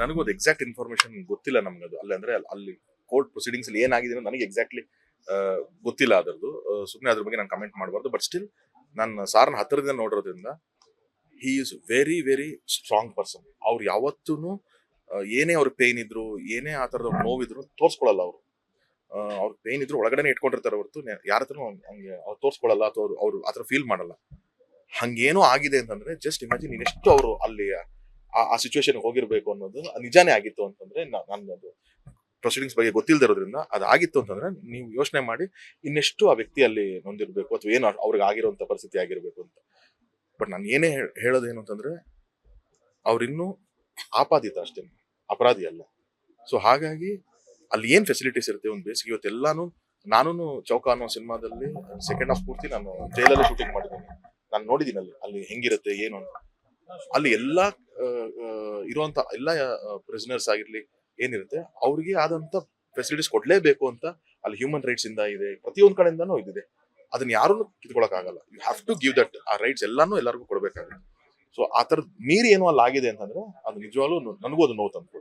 ನನಗೂ ಅದು exact information ಗೊತ್ತಿಲ್ಲ ನಮ್ಗೆ. ಅದು ಅಲ್ಲಿ ಅಂದ್ರೆ ಅಲ್ಲಿ ಕೋರ್ಟ್ ಪ್ರೊಸೀಡಿಂಗ್ಸ್ ಅಲ್ಲಿ ಏನಾಗಿದೆ ಅನ್ನೋದು ನನಗೆ ಎಕ್ಸಾಕ್ಟ್ಲಿ ಗೊತ್ತಿಲ್ಲ ಅದರದ್ದು. ಸುಮ್ಮನೆ ಅದ್ರ ಬಗ್ಗೆ ನಾನು ಕಮೆಂಟ್ ಮಾಡಬಾರ್ದು. ಬಟ್ ಸ್ಟಿಲ್ ನಾನು ಸಾರ್ನ ಹತ್ತಿರದಿಂದ ನೋಡಿರೋದ್ರಿಂದ he is very very strong person. ಅವ್ರು ಯಾವತ್ತೂ ಏನೇ ಅವ್ರ ಪೇನ್ ಇದ್ರು, ಏನೇ ಆ ತರದ ನೋವಿದ್ರು ತೋರ್ಸ್ಕೊಳಲ್ಲ ಅವರು. ಅವ್ರ ಪೇನ್ ಇದ್ರು ಒಳಗಡೆನೆ ಇಟ್ಕೊಂಡಿರ್ತಾರೆ ಹೊರತು ಯಾರ ಹತ್ರನೂ ಹಂಗೆ ಅವ್ರು ತೋರ್ಸ್ಕೊಳಲ್ಲ ಅಥವಾ ಅವ್ರು ಆತರ ಫೀಲ್ ಮಾಡಲ್ಲ. ಹಂಗೇನೋ ಆಗಿದೆ ಅಂತಂದ್ರೆ ಜಸ್ಟ್ ಇಮ್ಯಾಜಿನ್ ಇನ್ನೆಷ್ಟು ಅವರು ಅಲ್ಲಿ ಆ ಸಿಚುವೇಶನ್ ಹೋಗಿರ್ಬೇಕು ಅನ್ನೋದು ನಿಜಾನೇ ಆಗಿತ್ತು ಅಂತಂದ್ರೆ ನಾನು ಅದು ಪ್ರೊಸೀಡಿಂಗ್ಸ್ ಬಗ್ಗೆ ಗೊತ್ತಿಲ್ಲದಿರೋದ್ರಿಂದ ಅದಾಗಿತ್ತು ಅಂತಂದ್ರೆ ನೀವು ಯೋಚನೆ ಮಾಡಿ ಇನ್ನೆಷ್ಟು ಆ ವ್ಯಕ್ತಿ ಅಲ್ಲಿ ನೊಂದಿರ್ಬೇಕು ಅಥವಾ ಏನು ಅವ್ರಿಗೆ ಆಗಿರುವಂತ ಪರಿಸ್ಥಿತಿ ಆಗಿರ್ಬೇಕು ಅಂತ. ಬಟ್ ನಾನು ಏನೇ ಹೇಳೋದೇನು ಅಂತಂದ್ರೆ ಅವ್ರಿನ್ನೂ ಆಪಾದಿತ ಅಷ್ಟೇ, ಅಪರಾಧಿ ಅಲ್ಲ. ಸೊ ಹಾಗಾಗಿ ಅಲ್ಲಿ ಏನ್ ಫೆಸಿಲಿಟೀಸ್ ಇರುತ್ತೆ ಒಂದು ಬೇಸಿಗೆ ಇವತ್ತೆಲ್ಲಾನು. ನಾನು ಚೌಕ ಅನ್ನೋ ಸಿನಿಮಾದಲ್ಲಿ ಸೆಕೆಂಡ್ ಹಾಫ್ ಪೂರ್ತಿ ನಾನು ಜೈಲಲ್ಲಿ ಶೂಟಿಂಗ್ ಮಾಡಿದ್ದೀನಿ. ನಾನು ನೋಡಿದ್ದೀನಿ ಅಲ್ಲಿ ಹೆಂಗಿರುತ್ತೆ ಏನು ಅಂತ. ಅಲ್ಲಿ ಎಲ್ಲಾ ಇರುವಂತ ಎಲ್ಲಾ ಪ್ರಿಸನರ್ಸ್ ಆಗಿರ್ಲಿ ಏನಿರುತ್ತೆ ಅವ್ರಿಗೆ ಆದಂತ ಫೆಸಿಲಿಟೀಸ್ ಕೊಡ್ಲೇಬೇಕು ಅಂತ ಅಲ್ಲಿ ಹ್ಯೂಮನ್ ರೈಟ್ಸ್ ಇಂದ ಇದೆ, ಪ್ರತಿಯೊಂದ್ ಕಡೆಯಿಂದಾನು ಇದಿದೆ. ಅದನ್ನ ಯಾರು ಕಿತ್ಕೊಳಕ್ ಆಗಲ್ಲ. You have to give that. ಆ ರೈಟ್ಸ್ ಎಲ್ಲಾನು ಎಲ್ಲರಿಗೂ ಕೊಡ್ಬೇಕಾಗುತ್ತೆ. ಸೊ ಆ ತರದ್ ಮೀರಿ ಏನೋ ಅಲ್ಲಿ ಆಗಿದೆ ಅಂತಂದ್ರೆ ಅದು ನಿಜವಾಗ್ಲೂ ನನಗೂ ಅದು ನೋವು ತಂದು